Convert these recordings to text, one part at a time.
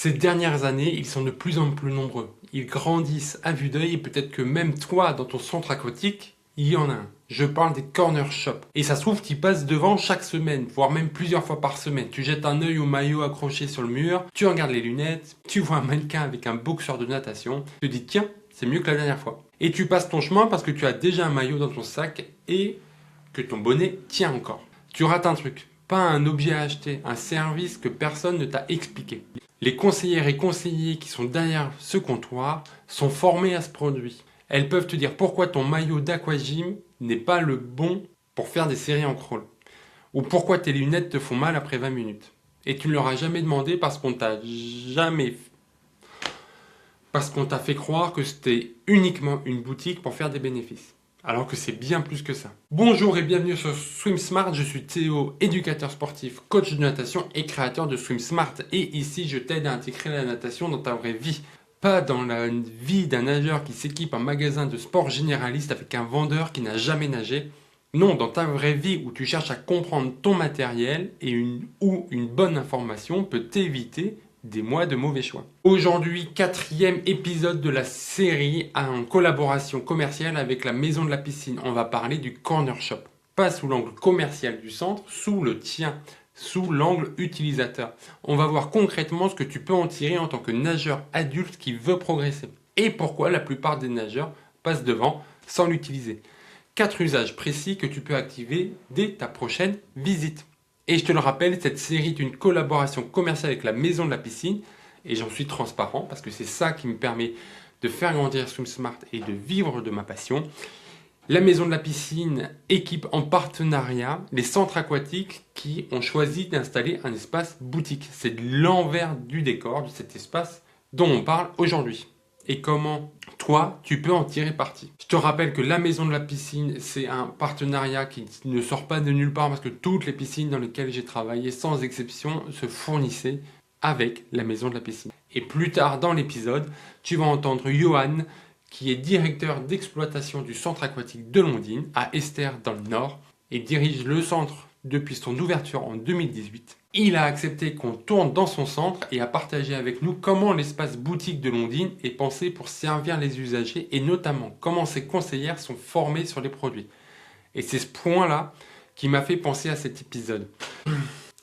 Ces dernières années, ils sont de plus en plus nombreux. Ils grandissent à vue d'œil et peut-être que même toi, dans ton centre aquatique, il y en a un. Je parle des corner shops. Et ça se trouve, tu y passes devant chaque semaine, voire même plusieurs fois par semaine. Tu jettes un œil au maillot accroché sur le mur, tu regardes les lunettes, tu vois un mannequin avec un boxeur de natation, tu te dis tiens, c'est mieux que la dernière fois. Et tu passes ton chemin parce que tu as déjà un maillot dans ton sac et que ton bonnet tient encore. Tu rates un truc, pas un objet à acheter, un service que personne ne t'a expliqué. Les conseillères et conseillers qui sont derrière ce comptoir sont formés à ce produit. Elles peuvent te dire pourquoi ton maillot d'aquagym n'est pas le bon pour faire des séries en crawl. Ou pourquoi tes lunettes te font mal après 20 minutes. Et tu ne leur as jamais demandé parce qu'on t'a fait croire que c'était uniquement une boutique pour faire des bénéfices. Alors que c'est bien plus que ça. Bonjour et bienvenue sur Swim Smart, je suis Théo, éducateur sportif, coach de natation et créateur de Swim Smart. Et ici, je t'aide à intégrer la natation dans ta vraie vie. Pas dans la vie d'un nageur qui s'équipe en magasin de sport généraliste avec un vendeur qui n'a jamais nagé. Non, dans ta vraie vie où tu cherches à comprendre ton matériel et où une bonne information peut t'éviter des mois de mauvais choix. Aujourd'hui, 4e épisode de la série en collaboration commerciale avec la Maison de la Piscine. On va parler du corner shop. Pas sous l'angle commercial du centre, sous le tien, sous l'angle utilisateur. On va voir concrètement ce que tu peux en tirer en tant que nageur adulte qui veut progresser. Et pourquoi la plupart des nageurs passent devant sans l'utiliser. 4 usages précis que tu peux activer dès ta prochaine visite. Et je te le rappelle, cette série est une collaboration commerciale avec la Maison de la Piscine. Et j'en suis transparent parce que c'est ça qui me permet de faire grandir Swim Smart et de vivre de ma passion. La Maison de la Piscine équipe en partenariat les centres aquatiques qui ont choisi d'installer un espace boutique. C'est l'envers du décor de cet espace dont on parle aujourd'hui. Et comment toi, tu peux en tirer parti. Je te rappelle que la Maison de la Piscine, c'est un partenariat qui ne sort pas de nulle part parce que toutes les piscines dans lesquelles j'ai travaillé, sans exception, se fournissaient avec la Maison de la Piscine. Et plus tard dans l'épisode, tu vas entendre Johan, qui est directeur d'exploitation du centre aquatique de Londines, à Esther dans le Nord, et dirige le centre depuis son ouverture en 2018. Il a accepté qu'on tourne dans son centre et a partagé avec nous comment l'espace boutique de Londines est pensé pour servir les usagers et notamment comment ses conseillères sont formées sur les produits. Et c'est ce point-là qui m'a fait penser à cet épisode.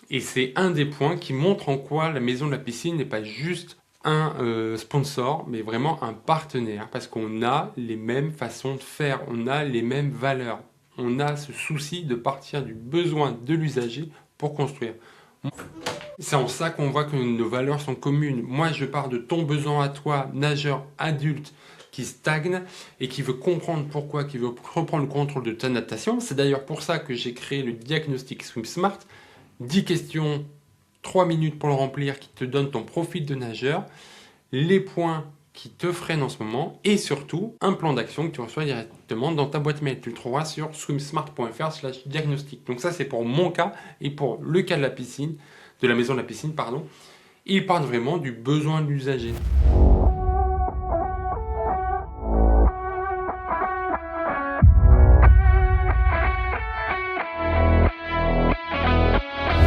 Et c'est un des points qui montre en quoi la Maison de la Piscine n'est pas juste un sponsor, mais vraiment un partenaire, parce qu'on a les mêmes façons de faire, on a les mêmes valeurs, on a ce souci de partir du besoin de l'usager pour construire. C'est en ça qu'on voit que nos valeurs sont communes. Moi, je pars de ton besoin à toi, nageur adulte, qui stagne et qui veut comprendre pourquoi, qui veut reprendre le contrôle de ta natation. C'est d'ailleurs pour ça que j'ai créé le diagnostic Swim Smart. 10 questions, 3 minutes pour le remplir, qui te donne ton profil de nageur, les points qui te freinent en ce moment et surtout un plan d'action que tu reçois directement dans ta boîte mail. Tu le trouveras sur swimsmart.fr/diagnostic. Donc ça, c'est pour mon cas et pour le cas de la piscine, de la Maison de la Piscine, pardon. Ils partent vraiment du besoin de l'usager.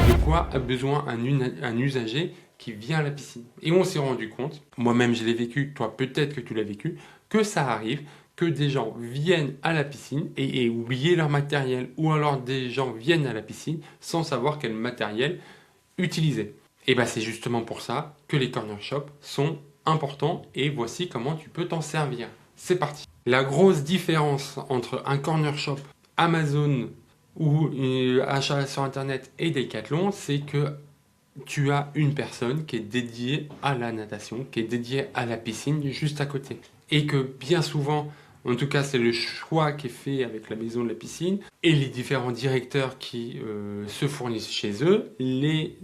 De quoi a besoin un usager qui vient à la piscine. Et on s'est rendu compte, moi-même je l'ai vécu, toi peut-être que tu l'as vécu, que ça arrive que des gens viennent à la piscine et oublier leur matériel, ou alors des gens viennent à la piscine sans savoir quel matériel utiliser. Et bien c'est justement pour ça que les corner shops sont importants et voici comment tu peux t'en servir. C'est parti. La grosse différence entre un corner shop Amazon ou achat sur internet et Decathlon, c'est que tu as une personne qui est dédiée à la natation, qui est dédiée à la piscine juste à côté. Et que bien souvent, en tout cas c'est le choix qui est fait avec la Maison de la Piscine et les différents directeurs qui se fournissent chez eux, les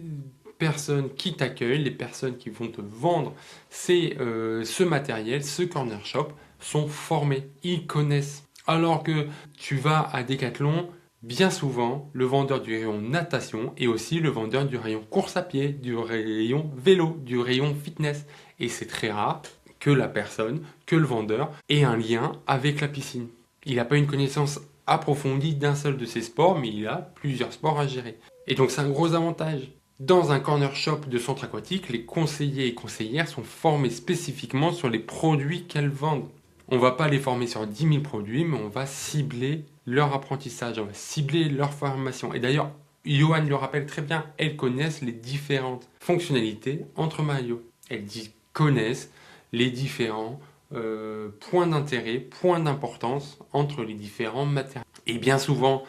personnes qui t'accueillent, les personnes qui vont te vendre ce matériel, ce corner shop, sont formés, ils connaissent. Alors que tu vas à Decathlon, bien souvent, le vendeur du rayon natation est aussi le vendeur du rayon course à pied, du rayon vélo, du rayon fitness. Et c'est très rare que la personne, que le vendeur ait un lien avec la piscine. Il n'a pas une connaissance approfondie d'un seul de ces sports, mais il a plusieurs sports à gérer. Et donc c'est un gros avantage Dans un corner shop de centre aquatique, les conseillers et conseillères sont formés spécifiquement sur les produits qu'elles vendent. On ne va pas les former sur 10 000 produits, mais on va cibler leur apprentissage, on va cibler leur formation. Et d'ailleurs, Johan le rappelle très bien, elles connaissent les différentes fonctionnalités entre maillots. Elles connaissent les différents points d'intérêt, points d'importance entre les différents matériels. Et bien souvent,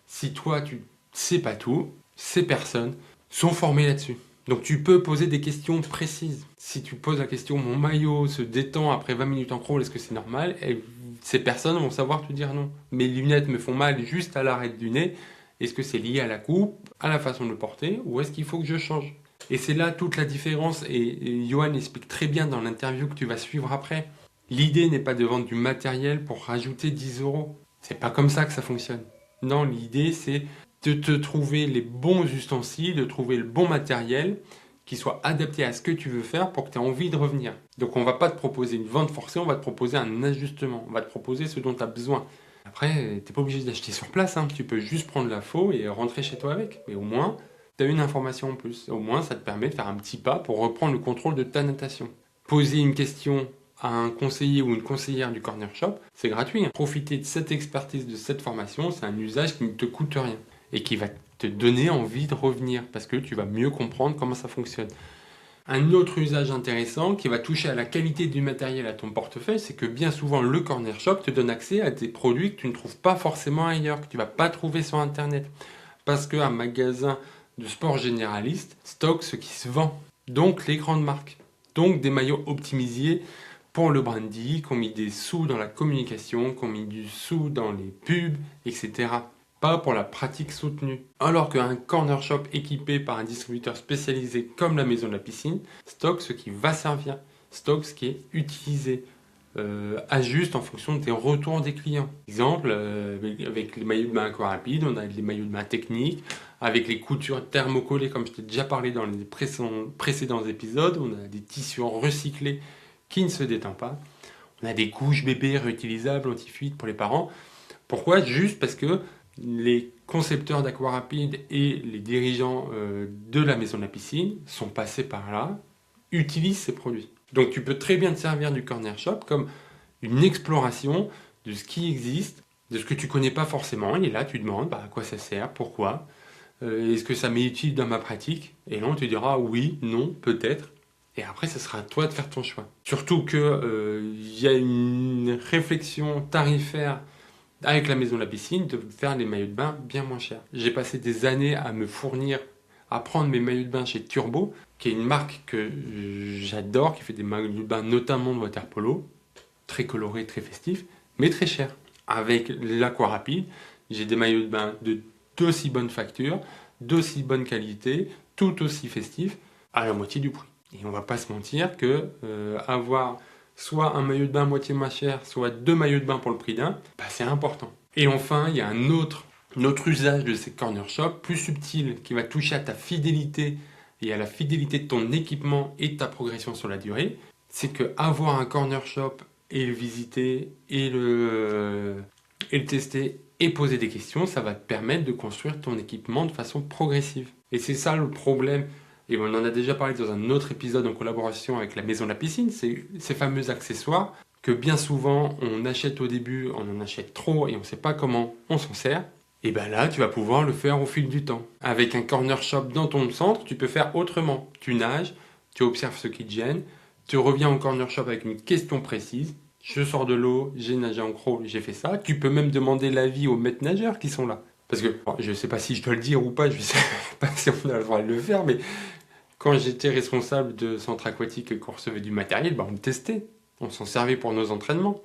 si toi tu ne sais pas tout, ces personnes sont formées là-dessus. Donc tu peux poser des questions précises. Si tu poses la question, mon maillot se détend après 20 minutes en crawl, est-ce que c'est normal? Et ces personnes vont savoir te dire non. Mes lunettes me font mal juste à l'arête du nez. Est-ce que c'est lié à la coupe, à la façon de le porter, ou est-ce qu'il faut que je change? Et c'est là toute la différence, et Johan explique très bien dans l'interview que tu vas suivre après. L'idée n'est pas de vendre du matériel pour rajouter 10 €. C'est pas comme ça que ça fonctionne. Non, l'idée c'est de te trouver les bons ustensiles, de trouver le bon matériel qui soit adapté à ce que tu veux faire pour que tu aies envie de revenir. Donc on ne va pas te proposer une vente forcée, on va te proposer un ajustement, on va te proposer ce dont tu as besoin. Après, tu n'es pas obligé d'acheter sur place, hein. Tu peux juste prendre l'info et rentrer chez toi avec. Mais au moins, tu as une information en plus. Au moins, ça te permet de faire un petit pas pour reprendre le contrôle de ta natation. Poser une question à un conseiller ou une conseillère du corner shop, c'est gratuit, hein. Profiter de cette expertise, de cette formation, c'est un usage qui ne te coûte rien et qui va te donner envie de revenir parce que tu vas mieux comprendre comment ça fonctionne. Un autre usage intéressant qui va toucher à la qualité du matériel à ton portefeuille, c'est que bien souvent le corner shop te donne accès à des produits que tu ne trouves pas forcément ailleurs, que tu ne vas pas trouver sur internet. Parce qu'un magasin de sport généraliste stocke ce qui se vend, donc les grandes marques. Donc des maillots optimisés pour le branding, qui ont mis des sous dans la communication, qui ont mis du sous dans les pubs, etc. Pas pour la pratique soutenue. Alors qu'un corner shop équipé par un distributeur spécialisé comme la maison de la piscine stocke ce qui va servir, stocke ce qui est utilisé, ajuste en fonction des retours des clients. Exemple, avec les maillots de bain Aquarapide, on a les maillots de bain techniques, avec les coutures thermocollées comme je t'ai déjà parlé dans les précédents épisodes, on a des tissus recyclés qui ne se détendent pas, on a des couches bébés réutilisables anti-fuite pour les parents. Pourquoi? Juste parce que les concepteurs d'Aquarapide et les dirigeants de la maison de la piscine sont passés par là, utilisent ces produits. Donc tu peux très bien te servir du corner shop comme une exploration de ce qui existe, de ce que tu ne connais pas forcément. Et là, tu demandes à quoi ça sert, pourquoi, est-ce que ça m'est utile dans ma pratique? Et là, on te dira oui, non, peut-être. Et après, ce sera à toi de faire ton choix. Surtout qu'il y a une réflexion tarifaire avec la maison de la piscine, de faire les maillots de bain bien moins chers. J'ai passé des années à me fournir, à prendre mes maillots de bain chez Turbo, qui est une marque que j'adore, qui fait des maillots de bain notamment de water polo, très colorés, très festifs, mais très chers. Avec l'Aquarapide, j'ai des maillots de bain d'aussi bonne facture, d'aussi bonne qualité, tout aussi festifs, à la moitié du prix. Et on va pas se mentir que avoir soit un maillot de bain moitié moins cher, soit 2 maillots de bain pour le prix d'un, bah c'est important. Et enfin, il y a un autre usage de ces corner shops, plus subtil, qui va toucher à ta fidélité et à la fidélité de ton équipement et de ta progression sur la durée. C'est que avoir un corner shop et le visiter et le tester et poser des questions, ça va te permettre de construire ton équipement de façon progressive. Et c'est ça le problème. Et on en a déjà parlé dans un autre épisode en collaboration avec la maison de la piscine, c'est ces fameux accessoires que bien souvent on achète au début, on en achète trop et on ne sait pas comment on s'en sert. Et bien là, tu vas pouvoir le faire au fil du temps. Avec un corner shop dans ton centre, tu peux faire autrement. Tu nages, tu observes ce qui te gêne, tu reviens au corner shop avec une question précise. Je sors de l'eau, j'ai nagé en crawl, j'ai fait ça. Tu peux même demander l'avis aux maîtres nageurs qui sont là. Parce que je ne sais pas si je dois le dire ou pas, je ne sais pas si on a le droit de le faire, mais quand j'étais responsable de centre aquatique et qu'on recevait du matériel, on le testait. On s'en servait pour nos entraînements.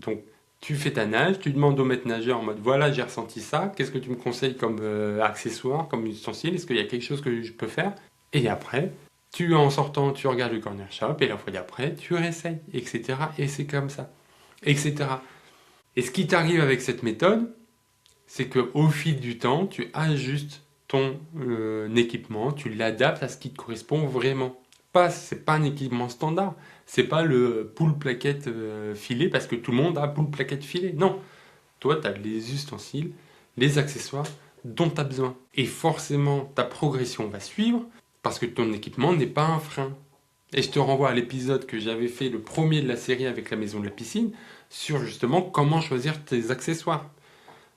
Donc, tu fais ta nage, tu demandes au maître nageur en mode voilà, j'ai ressenti ça, qu'est-ce que tu me conseilles comme accessoire, comme ustensile, est-ce qu'il y a quelque chose que je peux faire? Et après, en sortant, tu regardes le corner shop et la fois d'après, tu réessayes, etc. Et c'est comme ça, etc. Et ce qui t'arrive avec cette méthode, c'est qu'au fil du temps, tu ajustes ton équipement, tu l'adaptes à ce qui te correspond vraiment. C'est pas un équipement standard, c'est pas le pull plaquette filet parce que tout le monde a pull plaquette filet. Non, toi tu as les ustensiles, les accessoires dont tu as besoin. Et forcément, ta progression va suivre parce que ton équipement n'est pas un frein. Et je te renvoie à l'épisode que j'avais fait, le premier de la série avec la maison de la piscine, sur justement comment choisir tes accessoires.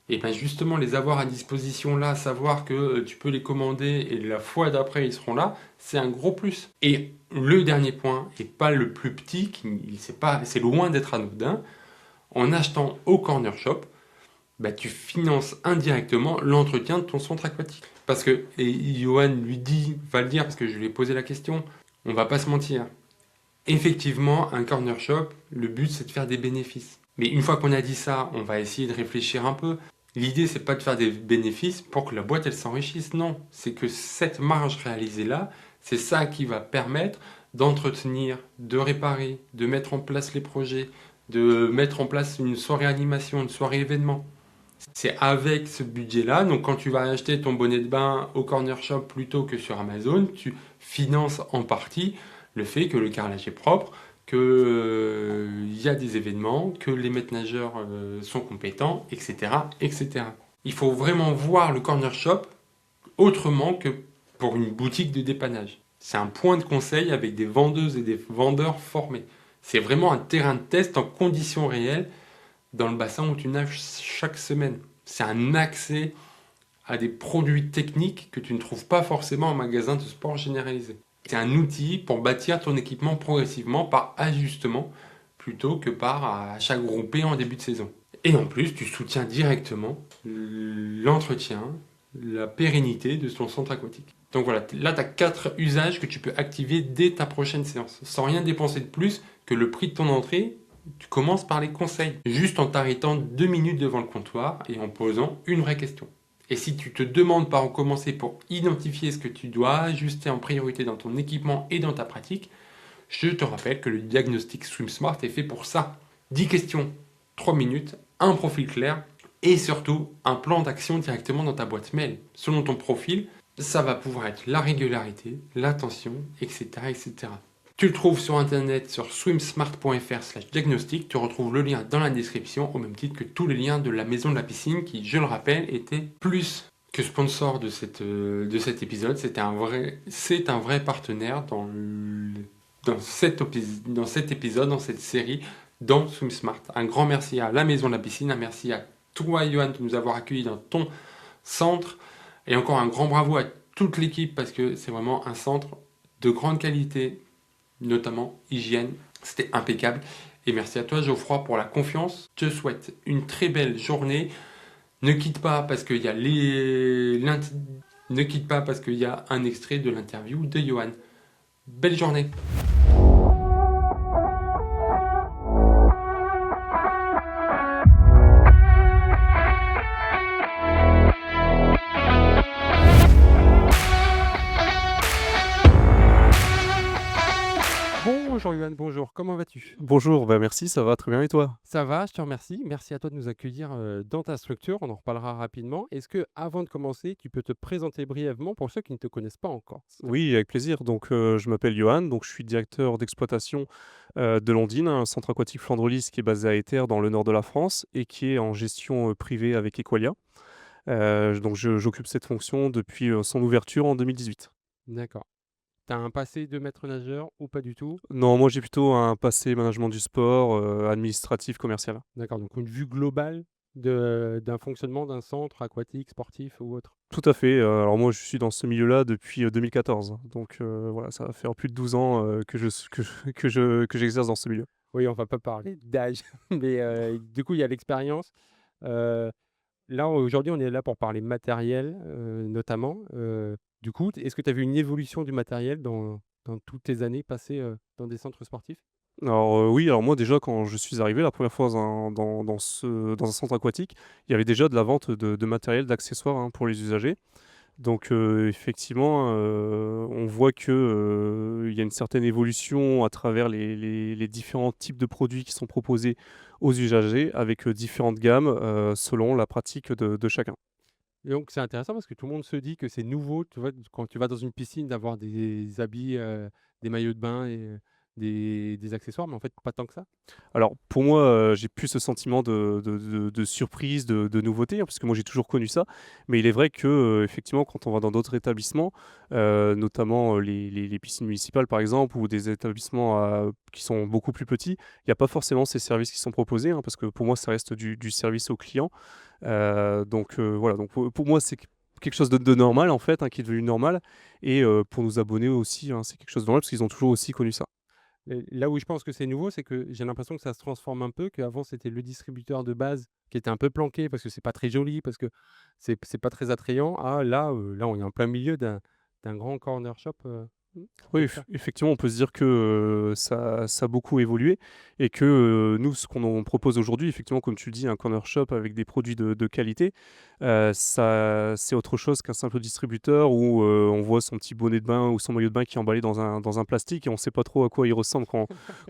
Et bien justement, les avoir à disposition là, savoir que tu peux les commander et la fois d'après ils seront là, c'est un gros plus. Et le dernier point, et pas le plus petit, c'est loin d'être anodin, en achetant au Corner Shop, bah, tu finances indirectement l'entretien de ton centre aquatique. Parce que, et Johan va le dire parce que je lui ai posé la question, on va pas se mentir. Effectivement, un corner shop, le but c'est de faire des bénéfices. Mais une fois qu'on a dit ça, on va essayer de réfléchir un peu. L'idée c'est pas de faire des bénéfices pour que la boîte elle s'enrichisse, non. C'est que cette marge réalisée là, c'est ça qui va permettre d'entretenir, de réparer, de mettre en place les projets, de mettre en place une soirée animation, une soirée événement. C'est avec ce budget-là, donc quand tu vas acheter ton bonnet de bain au corner shop plutôt que sur Amazon, tu finances en partie le fait que le carrelage est propre, qu'il y a des événements, que les maîtres nageurs sont compétents, etc., etc. Il faut vraiment voir le corner shop autrement que pour une boutique de dépannage. C'est un point de conseil avec des vendeuses et des vendeurs formés. C'est vraiment un terrain de test en conditions réelles dans le bassin où tu nages chaque semaine. C'est un accès à des produits techniques que tu ne trouves pas forcément en magasin de sport généralisé. C'est un outil pour bâtir ton équipement progressivement par ajustement plutôt que par achat groupé en début de saison. Et en plus, tu soutiens directement l'entretien, la pérennité de ton centre aquatique. Donc voilà, là tu as 4 usages que tu peux activer dès ta prochaine séance, sans rien dépenser de plus que le prix de ton entrée. Tu commences par les conseils, juste en t'arrêtant 2 minutes devant le comptoir et en posant une vraie question. Et si tu te demandes par où commencer pour identifier ce que tu dois ajuster en priorité dans ton équipement et dans ta pratique, je te rappelle que le diagnostic SwimSmart est fait pour ça. 10 questions, 3 minutes, un profil clair et surtout un plan d'action directement dans ta boîte mail. Selon ton profil, ça va pouvoir être la régularité, l'attention, etc., etc. Tu le trouves sur internet sur swimsmart.fr/diagnostic. Tu retrouves le lien dans la description au même titre que tous les liens de la maison de la piscine qui, je le rappelle, était plus que sponsor de cet épisode. C'est un vrai partenaire dans cet épisode, dans cette série, dans SwimSmart. Un grand merci à la maison de la piscine, un merci à toi, Johan, de nous avoir accueillis dans ton centre. Et encore un grand bravo à toute l'équipe parce que c'est vraiment un centre de grande qualité, notamment hygiène. C'était impeccable. Et merci à toi, Geoffroy, pour la confiance. Je te souhaite une très belle journée. Ne quitte pas parce qu'il y a Ne quitte pas parce qu'il y a un extrait de l'interview de Johan. Belle journée. Bonjour Yohan, bonjour, comment vas-tu? Bonjour, bah merci, ça va très bien et toi? Ça va, je te remercie. Merci à toi de nous accueillir dans ta structure, on en reparlera rapidement. Est-ce que, avant de commencer, tu peux te présenter brièvement pour ceux qui ne te connaissent pas encore, s'il te plaît? Oui, avec plaisir. Donc, je m'appelle Johan, donc je suis directeur d'exploitation de Londines, un centre aquatique Flandre-Lys qui est basé à Éter dans le nord de la France et qui est en gestion privée avec Equalia. Donc, j'occupe cette fonction depuis son ouverture en 2018. D'accord. Tu as un passé de maître nageur ou pas du tout? Non, moi j'ai plutôt un passé management du sport, administratif, commercial. D'accord, donc une vue globale d'un fonctionnement d'un centre aquatique, sportif ou autre. Tout à fait. Alors moi, je suis dans ce milieu-là depuis 2014. Donc voilà, ça va faire plus de 12 ans que j'exerce dans ce milieu. Oui, on va pas parler d'âge, mais du coup, il y a l'expérience. Euh, Là, aujourd'hui, on est là pour parler matériel, notamment. Du coup, est-ce que tu as vu une évolution du matériel dans toutes tes années passées dans des centres sportifs? Alors oui, alors moi déjà quand je suis arrivé la première fois dans un centre aquatique, il y avait déjà de la vente de matériel, d'accessoires, hein, pour les usagers. Donc effectivement, on voit que, il y a une certaine évolution à travers les différents types de produits qui sont proposés aux usagers avec, différentes gammes, selon la pratique de chacun. Et donc, c'est intéressant parce que tout le monde se dit que c'est nouveau, tu vois, quand tu vas dans une piscine, d'avoir des habits, des maillots de bain et des accessoires, mais en fait, pas tant que ça? Alors pour moi, j'ai plus ce sentiment de surprise, de nouveauté, hein, parce que moi j'ai toujours connu ça. Mais il est vrai que, effectivement quand on va dans d'autres établissements, notamment, les piscines municipales par exemple ou des établissements qui sont beaucoup plus petits, il y a pas forcément ces services qui sont proposés, hein, parce que pour moi ça reste du service au client. Voilà, donc pour moi c'est quelque chose de normal en fait, hein, qui est devenu normal et pour nos abonnés aussi, hein, c'est quelque chose de normal parce qu'ils ont toujours aussi connu ça. Et là où je pense que c'est nouveau, c'est que j'ai l'impression que ça se transforme un peu, qu'avant c'était le distributeur de base qui était un peu planqué parce que c'est pas très joli, parce que c'est pas très attrayant. Ah là, là on est en plein milieu d'un grand corner shop, Oui, c'est ça? effectivement, on peut se dire que, ça a beaucoup évolué et que, nous, ce qu'on en propose aujourd'hui, effectivement, comme tu le dis, un corner shop avec des produits de qualité, ça c'est autre chose qu'un simple distributeur où, on voit son petit bonnet de bain ou son maillot de bain qui est emballé dans un plastique et on ne sait pas trop à quoi il ressemble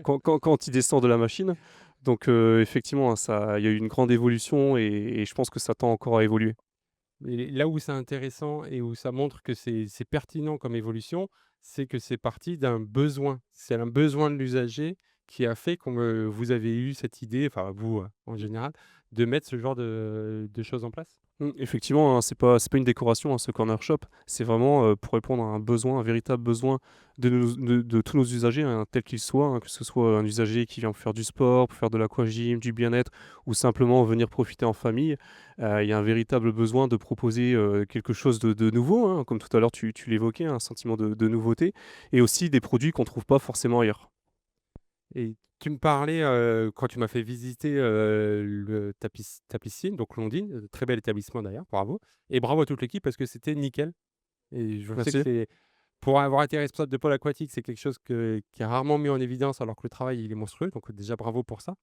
quand il descend de la machine. Donc, effectivement, hein, ça il y a eu une grande évolution et je pense que ça tend encore à évoluer. Mais là où c'est intéressant et où ça montre que c'est pertinent comme évolution, c'est que c'est parti d'un besoin. C'est un besoin de l'usager qui a fait que vous avez eu cette idée, enfin vous, en général, de mettre ce genre de choses en place? Effectivement, hein, c'est pas une décoration, hein, ce corner shop. C'est vraiment, pour répondre à un besoin, un véritable besoin de tous nos usagers, hein, quels qu'ils soient, hein, que ce soit un usager qui vient pour faire du sport, pour faire de l'aquagym, du bien-être ou simplement venir profiter en famille. Il y a un véritable besoin de proposer, quelque chose de nouveau, hein, comme tout à l'heure tu l'évoquais, un sentiment de nouveauté et aussi des produits qu'on trouve pas forcément ailleurs. Et tu me parlais, quand tu m'as fait visiter, ta piscine, donc Londines, très bel établissement d'ailleurs, bravo et bravo à toute l'équipe parce que c'était nickel et je sais que Merci. c'est pour avoir été responsable de pôle aquatique, c'est quelque chose qui est rarement mis en évidence alors que le travail, il est monstrueux, donc déjà bravo pour ça.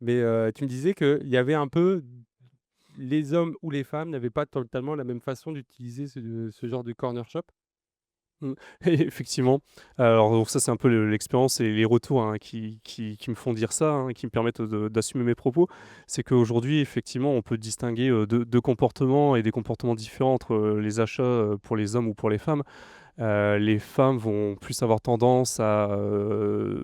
Mais, tu me disais qu'il y avait un peu les hommes ou les femmes n'avaient pas totalement la même façon d'utiliser ce genre de corner shop? Mmh. Et effectivement. Alors donc ça, c'est un peu l'expérience et les retours, hein, qui me font dire ça, hein, qui me permettent d'assumer mes propos. C'est qu'aujourd'hui, effectivement, on peut distinguer, 2 comportements et des comportements différents entre, les achats, pour les hommes ou pour les femmes. Les femmes vont plus avoir tendance à,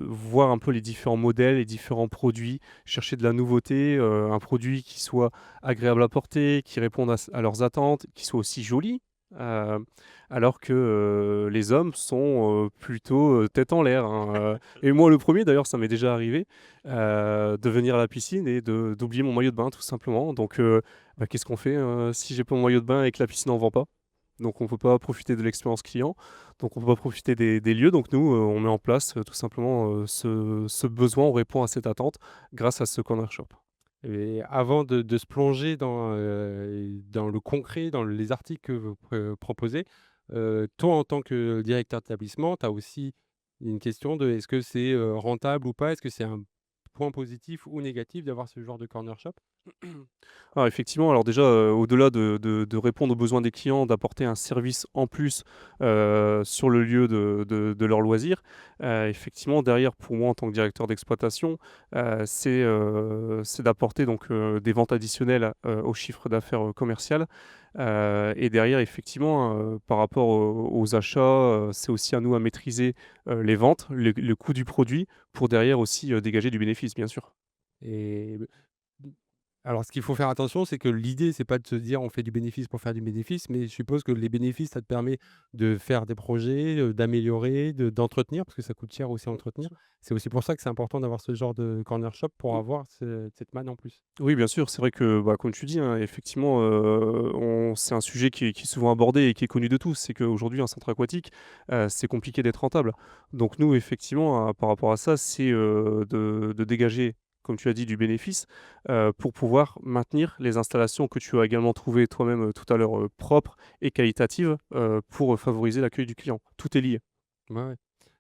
voir un peu les différents modèles, les différents produits, chercher de la nouveauté, un produit qui soit agréable à porter, qui réponde à leurs attentes, qui soit aussi joli. Heu, Alors que, les hommes sont, plutôt, tête en l'air, hein, et moi le premier d'ailleurs, ça m'est déjà arrivé, de venir à la piscine et d'oublier mon maillot de bain tout simplement. Donc, qu'est-ce qu'on fait, si j'ai pas mon maillot de bain et que la piscine en vend pas? Donc on peut pas profiter de l'expérience client, donc on peut pas profiter des lieux. Donc nous, on met en place, tout simplement, ce besoin, on répond à cette attente grâce à ce corner shop. Et avant de se plonger dans le concret, dans les articles que vous proposez, toi, en tant que directeur d'établissement, tu as aussi une question de est-ce que c'est, rentable ou pas? Est-ce que c'est un point positif ou négatif d'avoir ce genre de corner shop? Alors effectivement, alors déjà, au-delà de répondre aux besoins des clients, d'apporter un service en plus, sur le lieu de leur loisir, effectivement derrière pour moi en tant que directeur d'exploitation, c'est d'apporter donc, des ventes additionnelles, au chiffre d'affaires, commercial, et derrière effectivement, par rapport aux achats, c'est aussi à nous à maîtriser, les ventes, le coût du produit pour derrière aussi, dégager du bénéfice bien sûr. Et alors, ce qu'il faut faire attention, c'est que l'idée, c'est pas de se dire: «On fait du bénéfice pour faire du bénéfice», mais je suppose que les bénéfices, ça te permet de faire des projets, d'améliorer, d'entretenir, parce que ça coûte cher aussi à entretenir. C'est aussi pour ça que c'est important d'avoir ce genre de corner shop pour avoir cette manne en plus. Oui, bien sûr, c'est vrai que, bah, comme tu dis, hein, effectivement, c'est un sujet qui est souvent abordé et qui est connu de tous. C'est qu'aujourd'hui, un centre aquatique, c'est compliqué d'être rentable. Donc nous, effectivement, par rapport à ça, c'est, de dégager, comme tu as dit, du bénéfice, pour pouvoir maintenir les installations que tu as également trouvées toi-même, tout à l'heure, propres et qualitatives, pour favoriser l'accueil du client. Tout est lié. Ouais, ouais.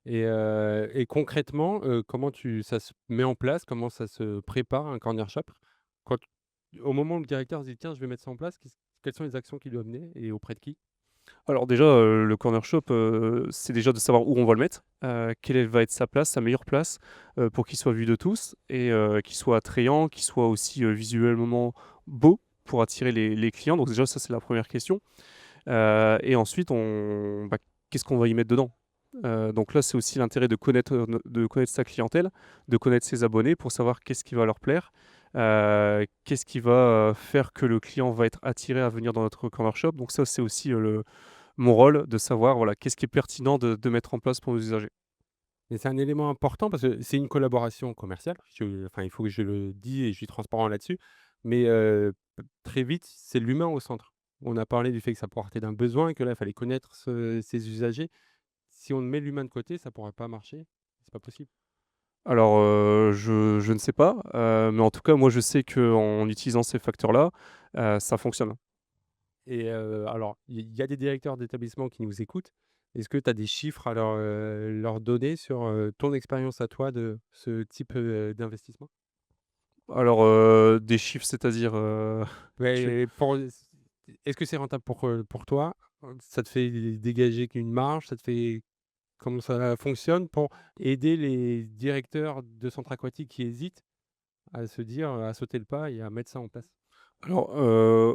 Et concrètement, comment ça se met en place? Comment ça se prépare un corner shop? Quand au moment où le directeur se dit: «Tiens, je vais mettre ça en place», quelles sont les actions qu'il doit mener et auprès de qui? Alors déjà, le corner shop, c'est déjà de savoir où on va le mettre, quelle va être sa place, sa meilleure place, pour qu'il soit vu de tous et qu'il soit attrayant, qu'il soit aussi, visuellement beau pour attirer les clients. Donc déjà ça, c'est la première question, et ensuite qu'est-ce qu'on va y mettre dedans? Donc là, c'est aussi l'intérêt de connaître sa clientèle, de connaître ses abonnés pour savoir qu'est-ce qui va leur plaire, qu'est-ce qui va faire que le client va être attiré à venir dans notre corner shop. Donc ça, c'est aussi mon rôle de savoir voilà, qu'est-ce qui est pertinent de mettre en place pour nos usagers. Et c'est un élément important parce que c'est une collaboration commerciale. Enfin, il faut que je le dise et je suis transparent là-dessus. Mais très vite, c'est l'humain au centre. On a parlé du fait que ça partait d'un besoin et que là, il fallait connaître ses usagers. Si on met l'humain de côté, ça ne pourrait pas marcher. C'est pas possible. Alors, je ne sais pas, mais en tout cas, moi, je sais qu'en utilisant ces facteurs-là, ça fonctionne. Et alors, il y a des directeurs d'établissements qui nous écoutent. Est-ce que tu as des chiffres à leur donner sur ton expérience à toi de ce type d'investissement? Alors, des chiffres, c'est-à-dire, tu Ouais, est-ce que c'est rentable pour toi? Ça te fait dégager qu'une marge? Ça te fait comment ça fonctionne pour aider les directeurs de centres aquatiques qui hésitent à se dire, à sauter le pas et à mettre ça en place? alors,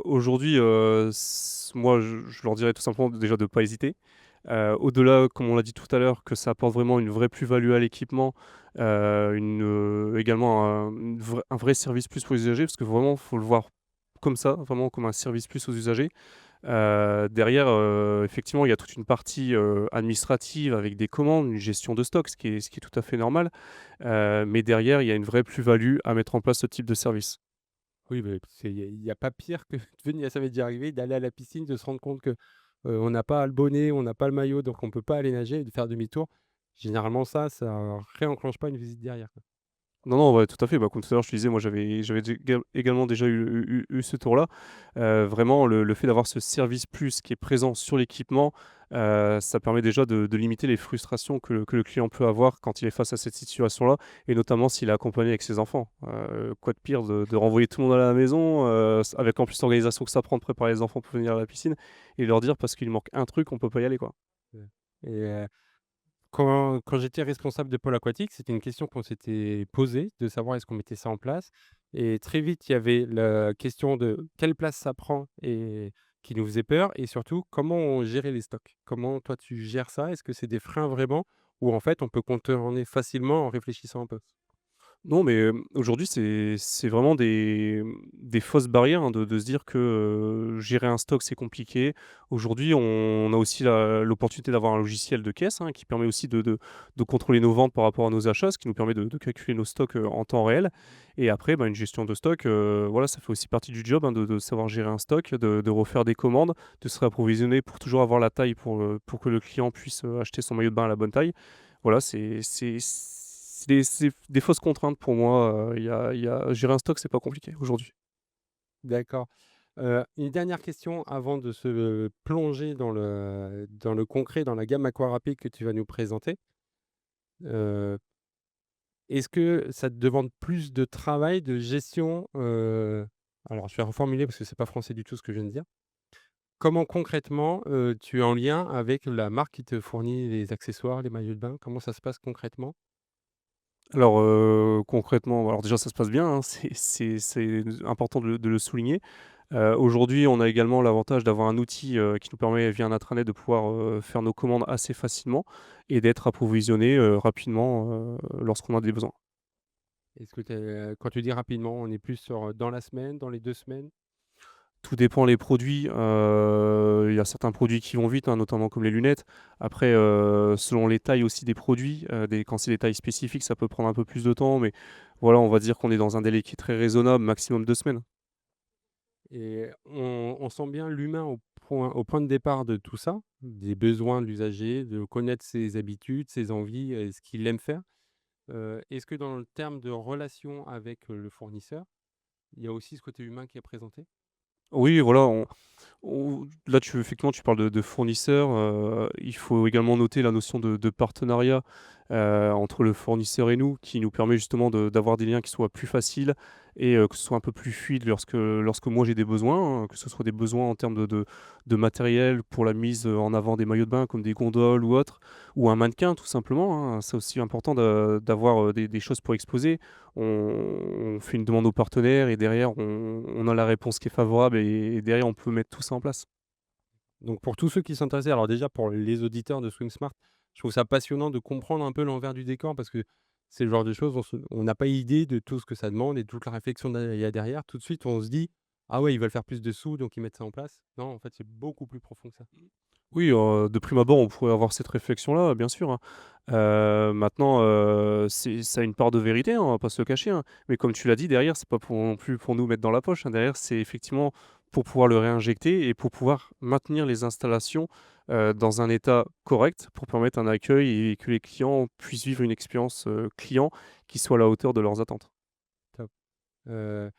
aujourd'hui, moi, je leur dirais tout simplement déjà de ne pas hésiter. Au-delà, comme on l'a dit tout à l'heure, que ça apporte vraiment une vraie plus-value à l'équipement, également un vrai service plus pour les usagers, parce que vraiment, il faut le voir comme ça, vraiment comme un service plus aux usagers. Derrière, effectivement, il y a toute une partie, administrative avec des commandes, une gestion de stock, ce qui est tout à fait normal. Mais derrière, il y a une vraie plus-value à mettre en place ce type de service. Oui, beh, il y a pas pire que de venir ça m'est déjà arrivé d'aller à la piscine, de se rendre compte que, on n'a pas le bonnet, on n'a pas le maillot, donc on peut pas aller nager et de faire demi-tour. Généralement ça réenclenche pas une visite derrière, quoi. Non, non, ouais, tout à fait. Bah, comme tout à l'heure, je te disais, moi, j'avais également déjà eu ce tour-là. Vraiment, le fait d'avoir ce service plus qui est présent sur l'équipement, ça permet déjà de limiter les frustrations que le client peut avoir quand il est face à cette situation-là et notamment s'il est accompagné avec ses enfants. Quoi de pire de renvoyer tout le monde à la maison, avec en plus l'organisation que ça prend de préparer les enfants pour venir à la piscine et leur dire parce qu'il manque un truc, on peut pas y aller, quoi. Ouais. Et quand j'étais responsable de pôle aquatique, c'était une question qu'on s'était posée, de savoir est-ce qu'on mettait ça en place et très vite, il y avait la question de quelle place ça prend et qui nous faisait peur et surtout comment on gérait les stocks? Comment toi tu gères ça? Est-ce que c'est des freins vraiment ou en fait on peut contourner facilement en réfléchissant un peu? Non, mais aujourd'hui, c'est vraiment des fausses barrières, hein, de se dire que, gérer un stock, c'est compliqué. Aujourd'hui, on a aussi l'opportunité d'avoir un logiciel de caisse, hein, qui permet aussi de contrôler nos ventes par rapport à nos achats, ce qui nous permet de calculer nos stocks, en temps réel et après, bah, une gestion de stock, voilà, ça fait aussi partie du job, hein, de savoir gérer un stock, de refaire des commandes, de se réapprovisionner pour toujours avoir la taille pour que le client puisse, acheter son maillot de bain à la bonne taille. Voilà, c'est des fausses contraintes pour moi, gérer un stock, c'est pas compliqué aujourd'hui. D'accord. Une dernière question avant de se plonger dans le concret, dans la gamme aquarapide que tu vas nous présenter. Heu, Est-ce que ça te demande plus de travail, de gestion? Alors je vais reformuler parce que c'est pas français du tout ce que je viens de dire. Comment concrètement, tu es en lien avec la marque qui te fournit les accessoires, les maillots de bain? Comment ça se passe concrètement? Alors, concrètement, alors déjà ça se passe bien, hein, c'est important de le souligner. Aujourd'hui, on a également l'avantage d'avoir un outil, qui nous permet via un intranet de pouvoir, faire nos commandes assez facilement et d'être approvisionné, rapidement, lorsqu'on a des besoins. Est-ce que quand tu dis rapidement, on est plus sur, dans la semaine, dans les 2 semaines? Tout dépend les produits, il y a certains produits qui vont vite, hein, notamment comme les lunettes. Après, selon les tailles aussi des produits, quand c'est des tailles spécifiques, ça peut prendre un peu plus de temps, mais voilà, on va dire qu'on est dans un délai qui est très raisonnable, maximum 2 semaines. Et on sent bien l'humain au point de départ de tout ça, des besoins de l'usager, de connaître ses habitudes, ses envies et ce qu'il aime faire. Est-ce que dans le terme de relation avec, le fournisseur, il y a aussi ce côté humain qui est présenté? Oui, voilà, là, effectivement, tu parles de fournisseurs, il faut également noter la notion de partenariat, entre le fournisseur et nous, qui nous permet justement d'avoir des liens qui soient plus faciles et que ce soit un peu plus fluide lorsque moi j'ai des besoins, hein, que ce soit des besoins en termes de matériel pour la mise, en avant des maillots de bain comme des gondoles ou autres, ou un mannequin tout simplement, hein. C'est aussi important d'avoir, des choses pour exposer. On fait une demande aux partenaires et derrière on a la réponse qui est favorable et derrière on peut mettre tout ça en place. Donc pour tous ceux qui sont intéressés, alors déjà pour les auditeurs de SwimSmart, je trouve ça passionnant de comprendre un peu l'envers du décor parce que c'est le genre de choses, on n'a pas idée de tout ce que ça demande et toute la réflexion il y a derrière. Tout de suite, on se dit: «Ah ouais, ils veulent faire plus de sous, donc ils mettent ça en place». Non, en fait, c'est beaucoup plus profond que ça. Oui, de prime abord, on pourrait avoir cette réflexion-là, bien sûr, hein. Maintenant, ça a une part de vérité, hein, on va pas se le cacher, hein. Mais comme tu l'as dit, derrière, c'est pas pour non plus pour nous mettre dans la poche, hein. Derrière, c'est effectivement pour pouvoir le réinjecter et pour pouvoir maintenir les installations, dans un état correct, pour permettre un accueil et que les clients puissent vivre une expérience, client qui soit à la hauteur de leurs attentes. Top. Heu